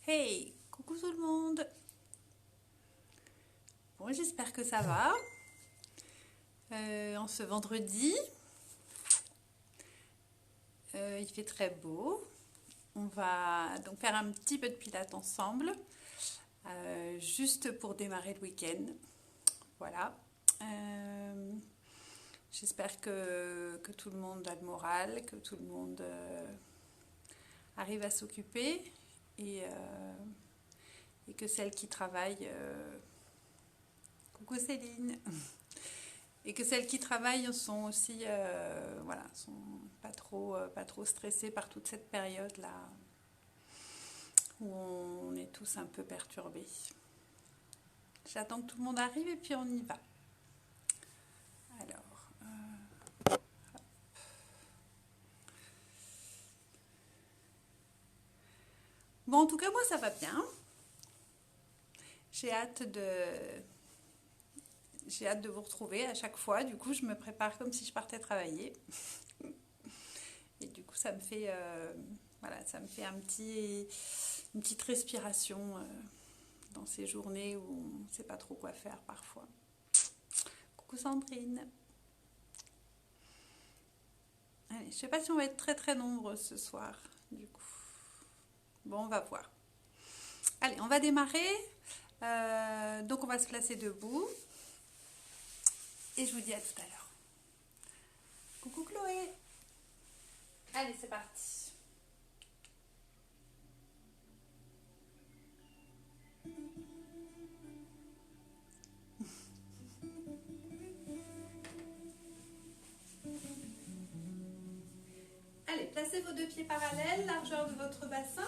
Hey, coucou tout le monde. Bon, j'espère que ça va. En ce vendredi, il fait très beau. On va donc faire un petit peu de pilates ensemble, juste pour démarrer le week-end. Voilà. Euh, J'espère que tout le monde a le moral, que tout le monde arrive à s'occuper et que celles qui travaillent, coucou Céline, et que celles qui travaillent sont aussi, voilà, sont pas trop stressées par toute cette période-là où on est tous un peu perturbés. J'attends que tout le monde arrive et puis on y va. Alors, bon, en tout cas, moi, ça va bien. J'ai hâte de, j'ai hâte de vous retrouver à chaque fois. Du coup, je me prépare comme si je partais travailler. Et du coup, voilà, ça me fait une petite respiration dans ces journées où on ne sait pas trop quoi faire parfois. Coucou Sandrine. Allez, je ne sais pas si on va être très très nombreux ce soir, du coup. Bon, on va voir. Allez, on va démarrer. Donc, on va se placer debout. Et je vous dis à tout à l'heure. Coucou Chloé. Allez, c'est parti. Allez, placez vos deux pieds parallèles, largeur de votre bassin.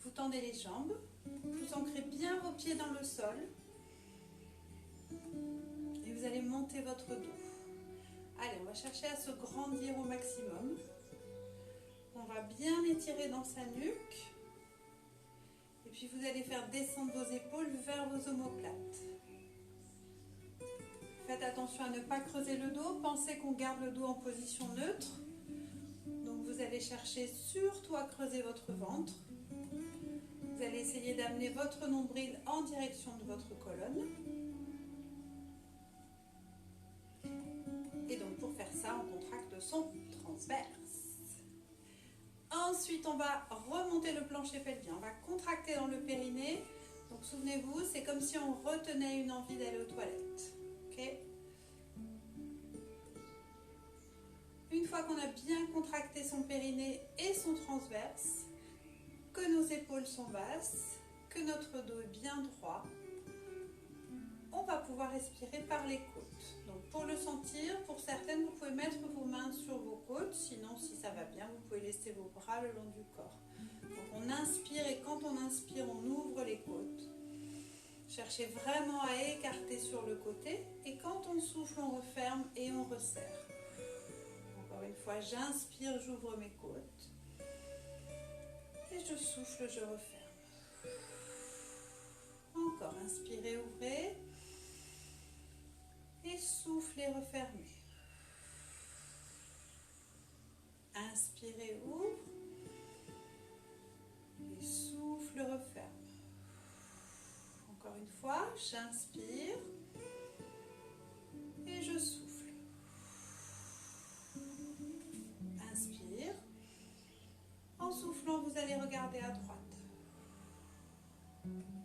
Vous tendez les jambes. Vous ancrez bien vos pieds dans le sol. Et vous allez monter votre dos. Allez, on va chercher à se grandir au maximum. On va bien étirer dans sa nuque. Et puis vous allez faire descendre vos épaules vers vos omoplates. Faites attention à ne pas creuser le dos. Pensez qu'on garde le dos en position neutre. Donc vous allez chercher surtout à creuser votre ventre. Vous allez essayer d'amener votre nombril en direction de votre colonne. Et donc pour faire ça, on contracte son transverse. Ensuite, on va remonter le plancher pelvien. On va contracter dans le périnée. Donc souvenez-vous, c'est comme si on retenait une envie d'aller aux toilettes. Okay. Une fois qu'on a bien contracté son périnée et son transverse, que nos épaules sont basses, que notre dos est bien droit, on va pouvoir respirer par les côtes. Donc pour le sentir, pour certaines, vous pouvez mettre vos mains sur vos côtes. Sinon, si ça va bien, vous pouvez laisser vos bras le long du corps. Donc on inspire et quand on inspire, on ouvre les côtes. Cherchez vraiment à écarter sur le côté. Et quand on souffle, on referme et on resserre. Encore une fois, j'inspire, j'ouvre mes côtes. Et je souffle, je referme. Encore, inspirez, ouvrez. Et soufflez, refermez. Inspirez, ouvre. Et souffle, referme. Encore une fois, j'inspire. Et je souffle. Inspire. En soufflant, vous allez regarder à droite.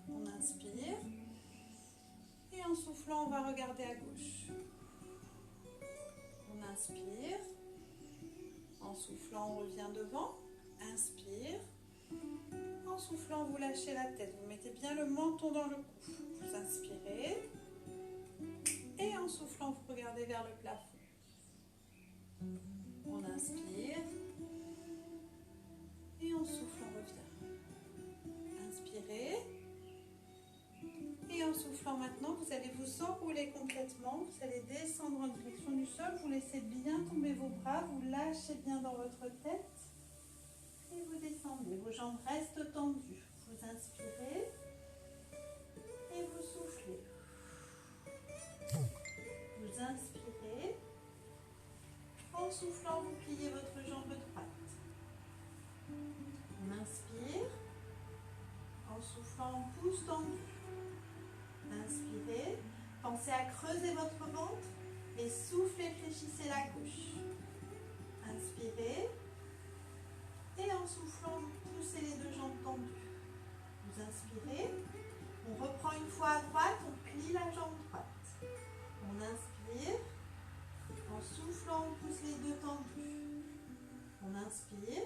On inspire. Et en soufflant, on va regarder à gauche. On inspire. En soufflant, on revient devant. Inspire. En soufflant, vous lâchez la tête. Vous mettez bien le menton dans le cou. Vous inspirez. Et en soufflant, vous regardez vers le plafond. On inspire. Et en soufflant, on revient. Inspirez. Et en soufflant maintenant, vous allez vous enrouler complètement. Vous allez descendre en direction du sol. Vous laissez bien tomber vos bras. Vous lâchez bien dans votre tête. Et vous descendez. Vos jambes restent tendues. Vous inspirez. Et vous soufflez. Vous inspirez. En soufflant, vous pliez votre jambe droite. On inspire. pouce tendu. Inspirez. Pensez à creuser votre ventre et soufflez, fléchissez la gauche. Inspirez. Et en soufflant, vous poussez les deux jambes tendues. Vous inspirez. On reprend une fois à droite, on plie la jambe droite. On inspire. En soufflant, on pousse les deux tendus. On inspire.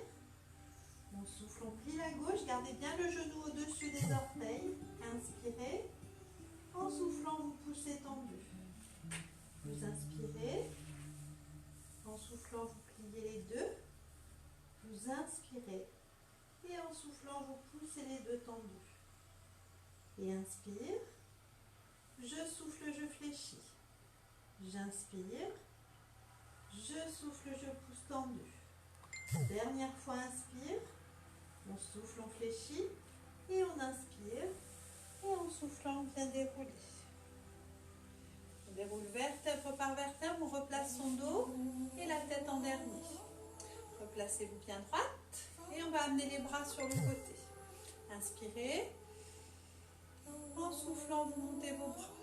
On souffle, on plie la gauche. Gardez bien le genou au-dessus des orteils. Inspirez. En soufflant, vous poussez tendu. Vous inspirez. En soufflant, vous pliez les deux. Vous inspirez. Et en soufflant, vous poussez les deux tendus. Et inspire. Je souffle, je fléchis. J'inspire. Je souffle, je pousse tendu. Dernière fois, inspire. On souffle, on fléchit. Et on inspire. Et en soufflant, on vient dérouler. On déroule vertèbre par vertèbre. On replace son dos et la tête en dernier. Replacez-vous bien droite. Et on va amener les bras sur le côté. Inspirez. En soufflant, vous montez vos bras.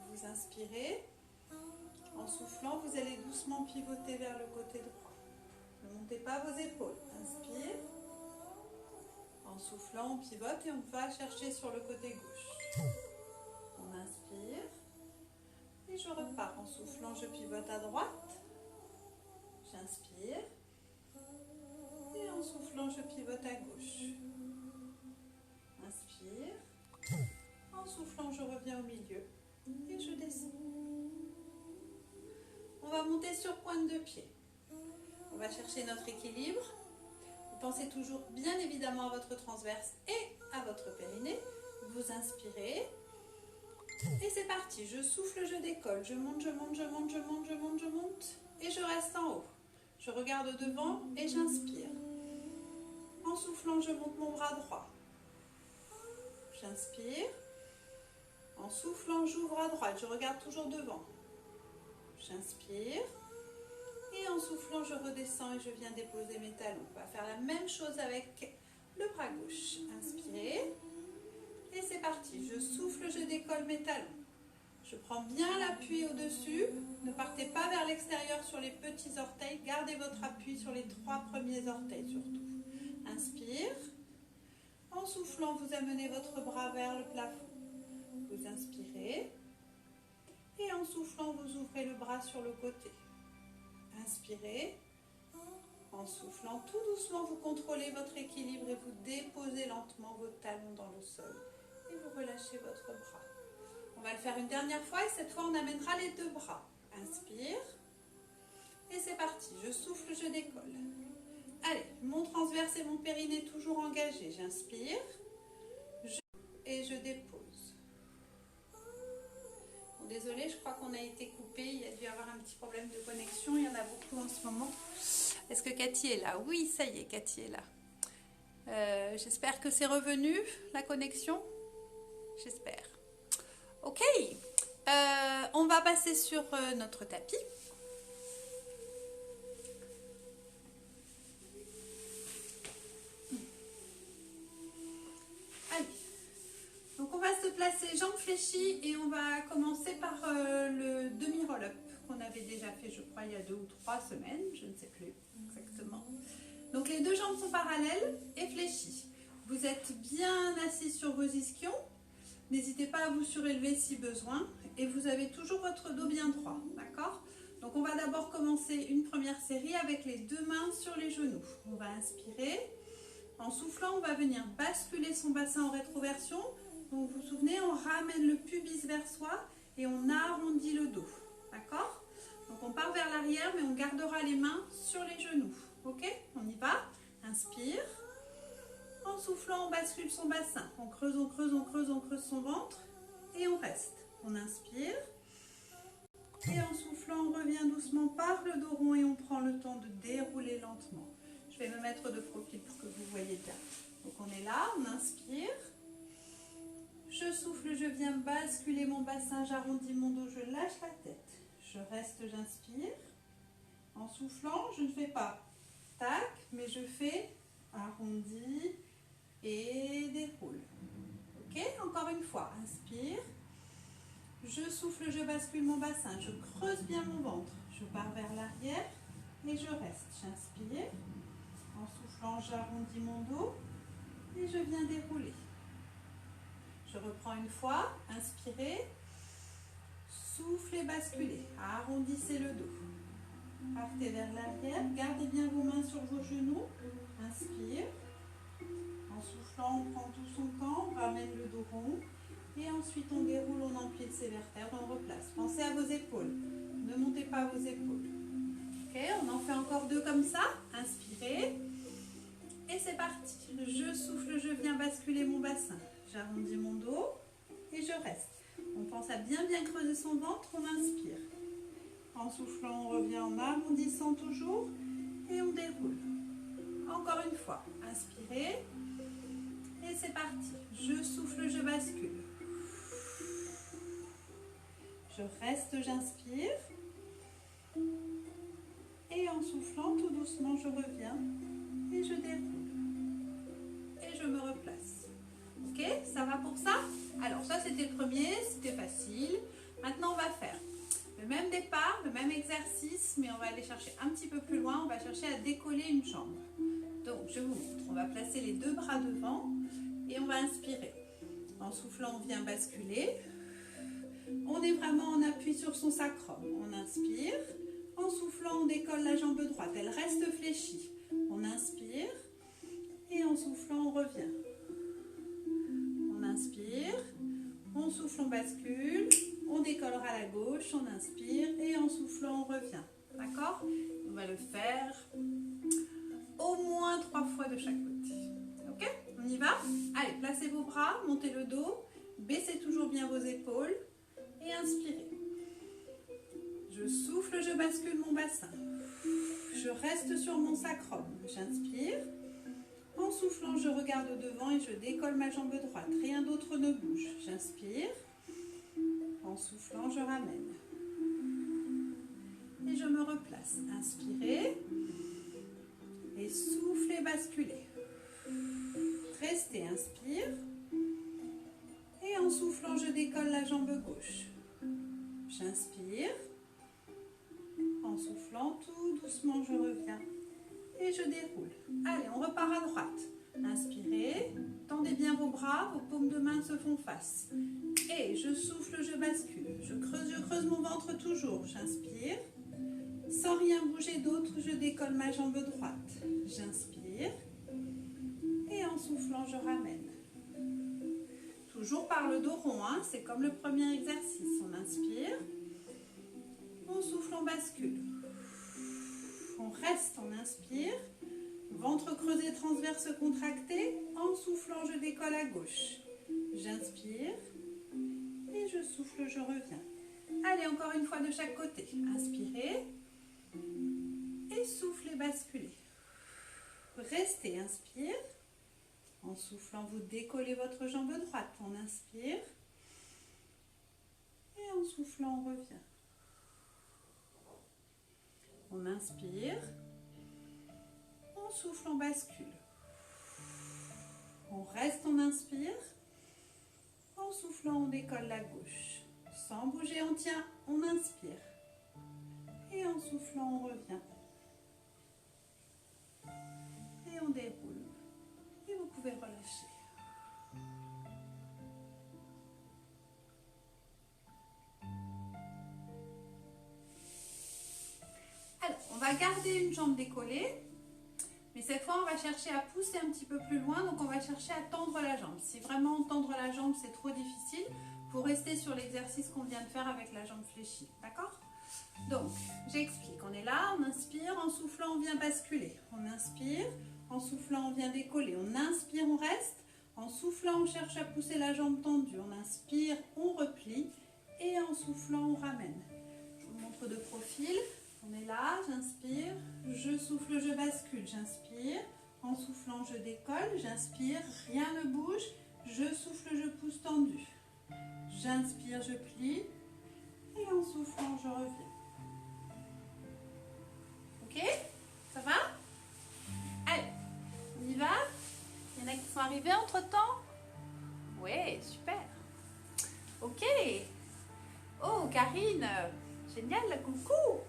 Vous inspirez. En soufflant, vous allez doucement pivoter vers le côté droit. Ne montez pas vos épaules. Inspire. En soufflant, on pivote et on va chercher sur le côté gauche. On inspire. Et je repars. En soufflant, je pivote à droite. J'inspire. Et en soufflant, je pivote à gauche. Inspire. En soufflant, je reviens au milieu. Et je descends. On va monter sur pointe de pied. On va chercher notre équilibre. Vous pensez toujours bien évidemment à votre transverse et à votre périnée. Vous inspirez. Et c'est parti. Je souffle, je décolle. Je monte, je monte, je monte, je monte, je monte, je monte. Et je reste en haut. Je regarde devant et j'inspire. En soufflant, je monte mon bras droit. J'inspire. En soufflant, j'ouvre à droite. Je regarde toujours devant. J'inspire. Et en soufflant, je redescends et je viens déposer mes talons. On va faire la même chose avec le bras gauche. Inspirez. Et c'est parti. Je souffle, je décolle mes talons. Je prends bien l'appui au-dessus. Ne partez pas vers l'extérieur sur les petits orteils. Gardez votre appui sur les 3 premiers orteils surtout. Inspire. En soufflant, vous amenez votre bras vers le plafond. Vous inspirez. Et en soufflant, vous ouvrez le bras sur le côté. Inspirez. En soufflant tout doucement, vous contrôlez votre équilibre et vous déposez lentement vos talons dans le sol. Et vous relâchez votre bras. On va le faire une dernière fois et cette fois, on amènera les 2 bras. Inspire. Et c'est parti. Je souffle, je décolle. Allez, mon transverse et mon périnée toujours engagés. J'inspire. Et je dépose. Désolée, je crois qu'on a été coupé. Il y a dû y avoir un petit problème de connexion. Il y en a beaucoup en ce moment. Est-ce que Cathy est là? Oui, ça y est, Cathy est là. J'espère que c'est revenu, la connexion. J'espère. Ok. On va passer sur notre tapis. Allez. Donc on va se placer jambes fléchies et on va commencer par le demi-roll-up qu'on avait déjà fait, je crois, il y a 2 ou 3 semaines, je ne sais plus exactement. Donc les 2 jambes sont parallèles et fléchies. Vous êtes bien assis sur vos ischions, n'hésitez pas à vous surélever si besoin et vous avez toujours votre dos bien droit, d'accord? Donc on va d'abord commencer une première série avec les 2 mains sur les genoux. On va inspirer, en soufflant on va venir basculer son bassin en rétroversion. Donc vous vous souvenez, on ramène le pubis vers soi et on arrondit le dos. D'accord? Donc on part vers l'arrière, mais on gardera les mains sur les genoux. Ok? On y va. Inspire. En soufflant, on bascule son bassin. On creuse, on creuse, on creuse, on creuse son ventre. Et on reste. On inspire. Et en soufflant, on revient doucement par le dos rond et on prend le temps de dérouler lentement. Je vais me mettre de profil pour que vous voyez bien. Donc on est là, on inspire. Je souffle, je viens basculer mon bassin, j'arrondis mon dos, je lâche la tête. Je reste, j'inspire. En soufflant, je ne fais pas tac, mais je fais arrondi et déroule. Ok? Ok, encore une fois, inspire. Je souffle, je bascule mon bassin, je creuse bien mon ventre. Je pars vers l'arrière et je reste. J'inspire. En soufflant, j'arrondis mon dos et je viens dérouler. Je reprends une fois, inspirez. Soufflez, basculez, arrondissez le dos. Partez vers l'arrière, gardez bien vos mains sur vos genoux. Inspire. En soufflant, on prend tout son temps, on ramène le dos rond. Et ensuite, on déroule, on empile ses vertèbres, on replace. Pensez à vos épaules. Ne montez pas vos épaules. Ok, on en fait encore 2 comme ça. Inspirez. Et c'est parti. Je souffle, je viens basculer mon bassin. J'arrondis mon dos et je reste. On pense à bien creuser son ventre, on inspire. En soufflant, on revient en arrondissant toujours et on déroule. Encore une fois, inspirez et c'est parti. Je souffle, je bascule. Je reste, j'inspire. Et en soufflant, tout doucement, je reviens et je déroule. Et je me replace. Ok, ça va pour ça? Alors ça c'était le premier, c'était facile. Maintenant on va faire le même départ, le même exercice, mais on va aller chercher un petit peu plus loin. On va chercher à décoller une jambe. Donc je vous montre, on va placer les 2 bras devant et on va inspirer. En soufflant, on vient basculer. On est vraiment en appui sur son sacrum. On inspire. En soufflant, on décolle la jambe droite. Elle reste fléchie. On inspire. Et en soufflant, on revient. On inspire. On souffle, on bascule. On décollera la gauche. On inspire. Et en soufflant, on revient. D'accord? On va le faire au moins 3 fois de chaque côté. Ok? On y va? Allez, placez vos bras, montez le dos. Baissez toujours bien vos épaules. Et inspirez. Je souffle, je bascule mon bassin. Je reste sur mon sacrum. J'inspire. En soufflant, je regarde devant et je décolle ma jambe droite. Rien d'autre ne bouge. J'inspire. En soufflant, je ramène. Et je me replace. Inspirez. Et soufflez, basculez. Restez, inspire. Et en soufflant, je décolle la jambe gauche. J'inspire. En soufflant, tout doucement, je reviens. Et je déroule. Allez, on repart à droite. Inspirez. Tendez bien vos bras, vos paumes de main se font face. Et je souffle, je bascule. Je creuse mon ventre toujours. J'inspire. Sans rien bouger d'autre, je décolle ma jambe droite. J'inspire. Et en soufflant, je ramène. Toujours par le dos rond, hein, c'est comme le premier exercice. On inspire. On souffle, on bascule. On reste, on inspire. Ventre creusé, transverse contracté. En soufflant, je décolle à gauche. J'inspire. Et je souffle, je reviens. Allez, encore une fois de chaque côté. Inspirez. Et soufflez, basculez. Restez, inspire. En soufflant, vous décollez votre jambe droite. On inspire. Et en soufflant, on revient. On inspire. On souffle, on bascule. On reste, on inspire. En soufflant, on décolle la gauche. Sans bouger, on tient, on inspire. Et en soufflant, on revient. Et on déroule. Et vous pouvez relâcher. Alors, on va garder une jambe décollée. Mais cette fois, on va chercher à pousser un petit peu plus loin. Donc, on va chercher à tendre la jambe. Si vraiment tendre la jambe, c'est trop difficile, vous restez sur l'exercice qu'on vient de faire avec la jambe fléchie. D'accord? Donc, j'explique. On est là, on inspire. En soufflant, on vient basculer. On inspire. En soufflant, on vient décoller. On inspire, on reste. En soufflant, on cherche à pousser la jambe tendue. On inspire, on replie. Et en soufflant, on ramène. Je vous montre de profil. On est là, j'inspire. Je souffle, je bascule. J'inspire. En soufflant, je décolle. J'inspire, rien ne bouge. Je souffle, je pousse tendu. J'inspire, je plie. Et en soufflant, je reviens. Ok? Ça va? Allez, on y va? Il y en a qui sont arrivés entre-temps? Ouais, super. Ok. Oh, Karine. Génial, coucou.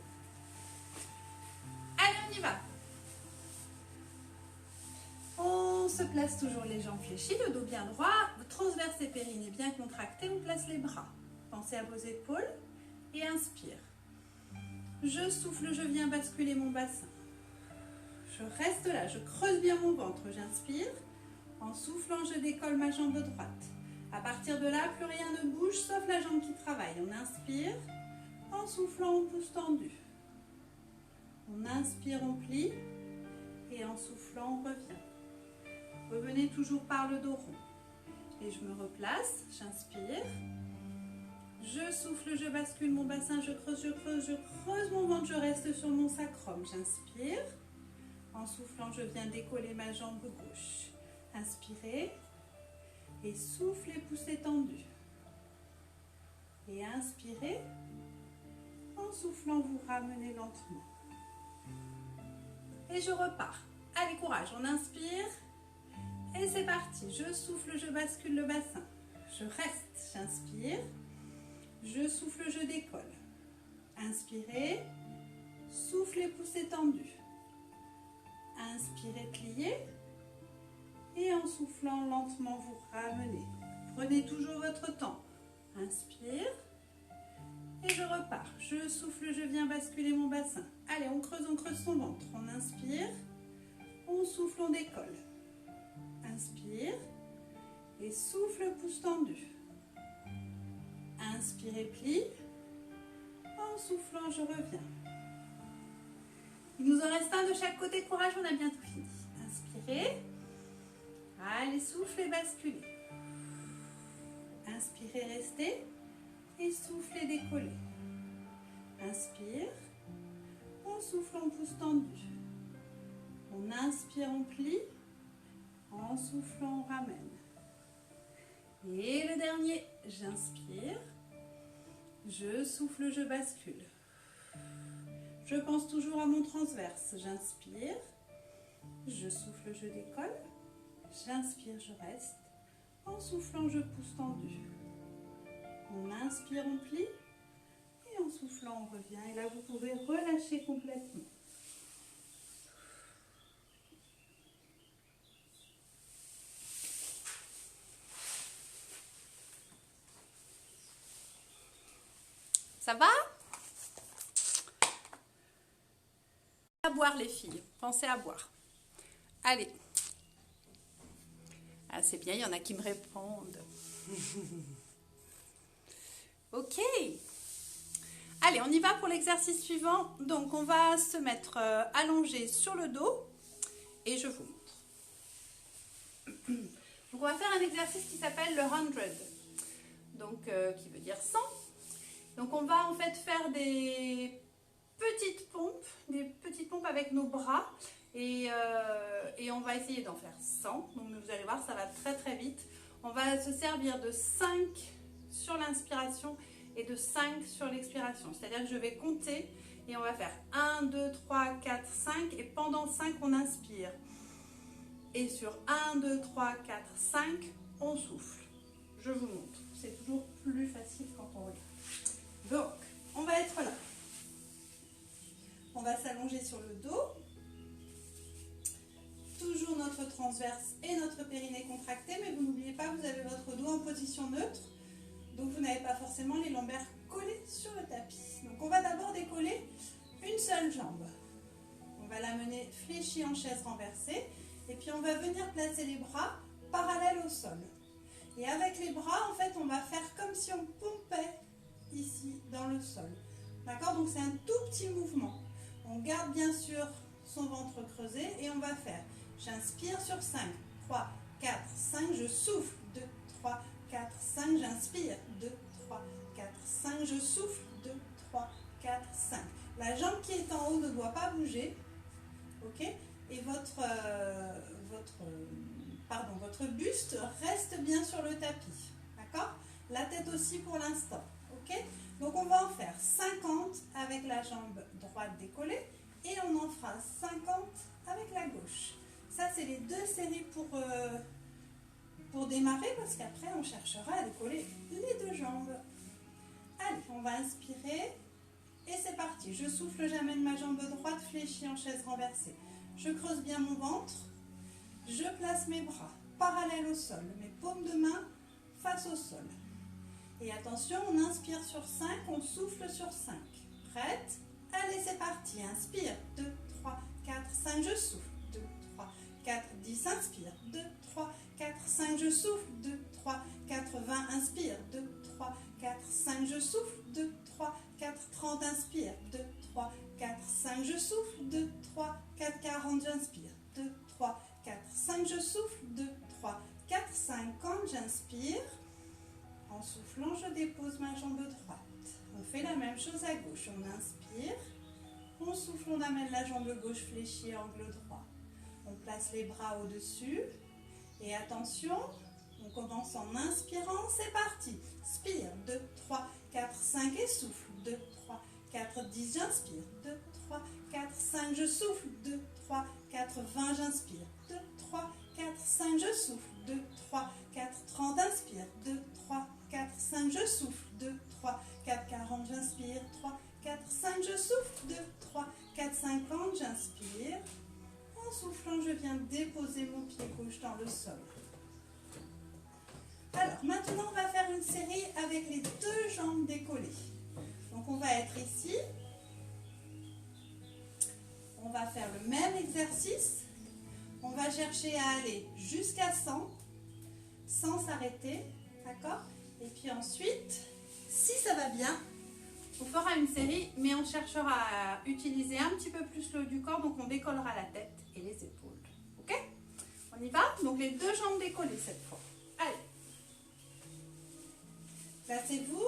Allez, on y va. On se place toujours les jambes fléchies, le dos bien droit, transverse et périnée bien contracté, on place les bras. Pensez à vos épaules et inspire. Je souffle, je viens basculer mon bassin. Je reste là, je creuse bien mon ventre, j'inspire. En soufflant, je décolle ma jambe droite. À partir de là, plus rien ne bouge sauf la jambe qui travaille. On inspire. En soufflant, on pousse tendu. On inspire, on plie. Et en soufflant, on revient. Revenez toujours par le dos rond. Et je me replace, j'inspire. Je souffle, je bascule mon bassin, je creuse mon ventre, je reste sur mon sacrum. J'inspire. En soufflant, je viens décoller ma jambe gauche. Inspirez. Et soufflez, poussez tendu. Et inspirez. En soufflant, vous ramenez lentement. Et je repars. Allez, courage, on inspire. Et c'est parti. Je souffle, je bascule le bassin. Je reste, j'inspire. Je souffle, je décolle. Inspirez. Soufflez, poussez tendu. Inspirez, pliez. Et en soufflant lentement, vous ramenez. Prenez toujours votre temps. Inspire. Et je repars. Je souffle, je viens basculer mon bassin. Allez, on creuse son ventre. On inspire. On souffle, on décolle. Inspire. Et souffle, pousse tendu. Inspirez, plie. En soufflant, je reviens. Il nous en reste un de chaque côté. Courage, on a bientôt fini. Inspirez. Allez, soufflez, basculez. Inspirez, restez. Et soufflez, décollez. Inspire. On souffle, on pousse tendu. On inspire, on plie. En soufflant, on ramène. Et le dernier, j'inspire. Je souffle, je bascule. Je pense toujours à mon transverse. J'inspire. Je souffle, je décolle. J'inspire, je reste. En soufflant, je pousse tendu. On inspire, on plie. Et en soufflant, on revient. Et là, vous pouvez relâcher complètement. Ça va? À boire, les filles. Pensez à boire. Allez. Ah, c'est bien, il y en a qui me répondent. Ok. Allez, on y va pour l'exercice suivant. Donc, on va se mettre allongé sur le dos et je vous montre. Donc, on va faire un exercice qui s'appelle le 100. Donc, qui veut dire 100. Donc, on va en fait faire des petites pompes avec nos bras. Et on va essayer d'en faire 100. Donc vous allez voir, ça va très très vite. On va se servir de 5 sur l'inspiration et de 5 sur l'expiration. C'est-à-dire que je vais compter et on va faire 1, 2, 3, 4, 5. Et pendant 5, on inspire. Et sur 1, 2, 3, 4, 5, on souffle. Je vous montre. C'est toujours plus facile quand on regarde. Donc, on va être là. On va s'allonger sur le dos. Toujours notre transverse et notre périnée contracté, mais vous n'oubliez pas, vous avez votre dos en position neutre, donc vous n'avez pas forcément les lombaires collés sur le tapis. Donc on va d'abord décoller une seule jambe. On va la mener fléchie en chaise renversée, et puis on va venir placer les bras parallèles au sol. Et avec les bras, en fait, on va faire comme si on pompait ici dans le sol. D'accord? Donc c'est un tout petit mouvement. On garde bien sûr son ventre creusé et on va faire. J'inspire sur 5, 3, 4, 5, je souffle, 2, 3, 4, 5, j'inspire, 2, 3, 4, 5, je souffle, 2, 3, 4, 5. La jambe qui est en haut ne doit pas bouger, ok? Et votre buste reste bien sur le tapis, d'accord? La tête aussi pour l'instant, ok? Donc on va en faire 50 avec la jambe droite décollée et on en fera 50 avec la gauche. Ça, c'est les deux séries pour démarrer parce qu'après on cherchera à décoller les deux jambes. Allez, on va inspirer et c'est parti. Je souffle, j'amène ma jambe droite fléchie en chaise renversée. Je creuse bien mon ventre, je place mes bras parallèles au sol, mes paumes de main face au sol. Et attention, on inspire sur 5, on souffle sur 5. Prête? Allez, c'est parti. Inspire. 2, 3, 4, 5, je souffle. 2, 3, 4, 10, inspire. 2, 3, 4, 5, je souffle. 2, 3, 4, 20, inspire. 2, 3, 4, 5, je souffle. 2, 3, 4, 30, inspire. 2, 3, 4, 5, je souffle. 2, 3, 4, 40, j'inspire. 2, 3, 4, 5, je souffle. 2, 3, 4, 50, j'inspire. En soufflant, je dépose ma jambe droite. On fait la même chose à gauche. On inspire. On souffle, on amène la jambe gauche fléchie, angle droit. On place les bras au-dessus. Et attention, on commence en inspirant. C'est parti. Spire. 2, 3, 4, 5 et souffle. 2, 3, 4, 10, j'inspire. 2, 3, 4, 5, je souffle. 2, 3, 4, 20, j'inspire. 2, 3, 4, 5, je souffle. 2, 3, 4, 30, inspire. 2, 3, 4, 5, je souffle. 2, 3, 4, 40, j'inspire. 3, 4, 5, je souffle. 2, 3, 4, 50, j'inspire. En soufflant, je viens déposer mon pied gauche dans le sol. Alors, maintenant, on va faire une série avec les deux jambes décollées. Donc, on va être ici. On va faire le même exercice. On va chercher à aller jusqu'à 100, sans s'arrêter. D'accord? Et puis ensuite, si ça va bien, on fera une série, mais on cherchera à utiliser un petit peu plus le haut du corps, donc on décollera la tête et les épaules. Ok? On y va? Donc les deux jambes décollées cette fois. Allez. Placez-vous.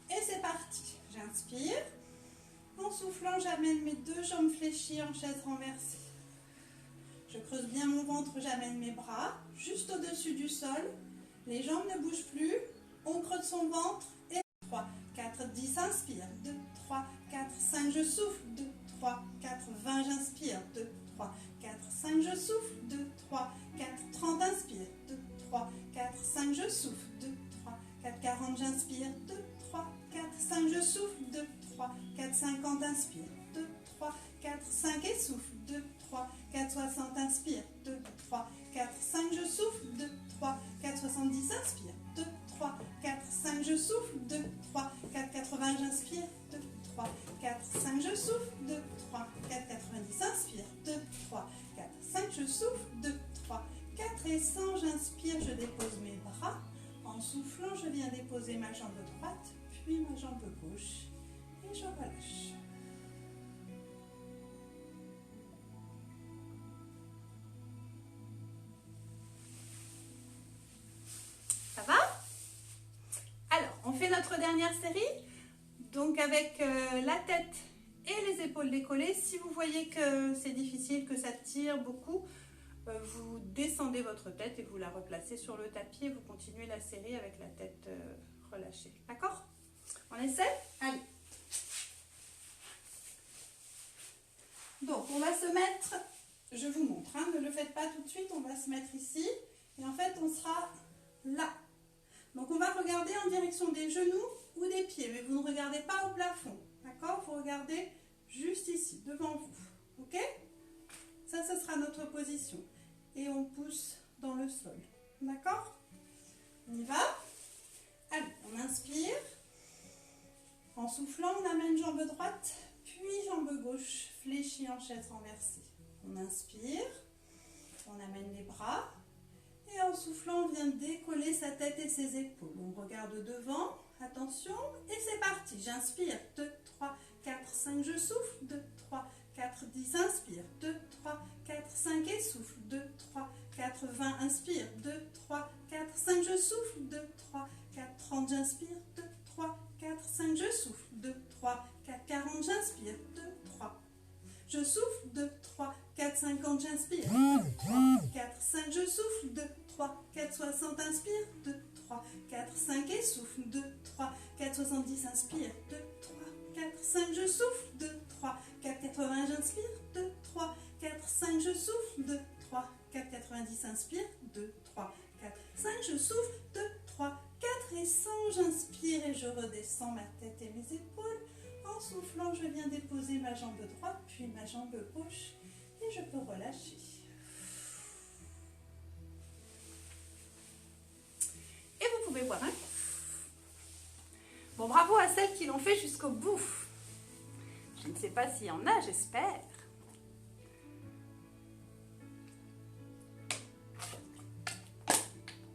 Et c'est parti. J'inspire. En soufflant, j'amène mes deux jambes fléchies en chaise renversée. Je creuse bien mon ventre, j'amène mes bras juste au-dessus du sol. Les jambes ne bougent plus. On creuse son ventre. Et 3, 4, 10, inspire. 2, 3, 4, 5, je souffle. 2, 3, 4, 20, j'inspire. 2, 3, 4, 5, je souffle. 2, 3, 4, 30, inspire. 2, 3, 4, 5, je souffle. 2, 3, 4, 40, j'inspire. 2, 3, 4, 5, je souffle. 2, 3, 4, 50, inspire. 2, 3, 4, 5 et souffle. 2, 3, 4, 60, inspire. 2, 3, 4, 5, je souffle. 2, 3, 4, 70, inspire. 2, 3, 4, 5, je souffle. 2, 3, 4, 80, j'inspire. 2, 3, 4, 5, je souffle. 2, 3, 4, 90, inspire. 2, 3, 4, 5, je souffle. 2, 3, 4 et 100, j'inspire, je dépose mes bras. En soufflant, je viens déposer ma jambe droite, puis ma jambe gauche. Et je relâche. Ça va? Alors, on fait notre dernière série. Donc avec la tête et les épaules décollées. Si vous voyez que c'est difficile, que ça tire beaucoup, vous descendez votre tête et vous la replacez sur le tapis et vous continuez la série avec la tête relâchée. D'accord? On essaie? Allez. Donc, on va se mettre, je vous montre, hein, ne le faites pas tout de suite, on va se mettre ici et en fait, on sera là. Donc, on va regarder en direction des genoux ou des pieds, mais vous ne regardez pas au plafond, d'accord? Vous regardez juste ici, devant vous, ok? Ça, ce sera notre position. Et on pousse dans le sol, d'accord? On y va? Allez, on inspire. En soufflant, on amène jambe droite, puis jambe gauche, fléchie en chaise renversée. On inspire, on amène les bras, et en soufflant, on vient décoller sa tête et ses épaules. On regarde devant, attention, et c'est parti. J'inspire, 2, 3, 4, 5, je souffle, 2, 3, 4, 10, inspire, 2, 3, 4, 5 et souffle, 2, 3, 4, 20, inspire, 2, 3, 4, 5, je souffle, 2, 3, 4, 30, j'inspire, 2, 3, 4, 5, je souffle, 2, 3, 4, 40, j'inspire, 2, 3, je souffle, 2, 3, 4, 50, j'inspire, 2, 3, 4, 5, je souffle, 2, 3, 4, 60, inspire, 2, 3, 4, 5 et souffle, 2, 3, 4, 70, inspire, 2, 3, 4, 5, je souffle, 2, 3, 4, 80, j'inspire, 2, 3, 4, 5, je souffle, 2, 3, 90, inspire, 2, 3, 4, 5, je souffle, 2, 3, 4 et 100, j'inspire et je redescends ma tête et mes épaules. En soufflant, je viens déposer ma jambe droite, puis ma jambe gauche et je peux relâcher. Et vous pouvez boire un coup. Bon, bravo à celles qui l'ont fait jusqu'au bout. Je ne sais pas s'il y en a, j'espère.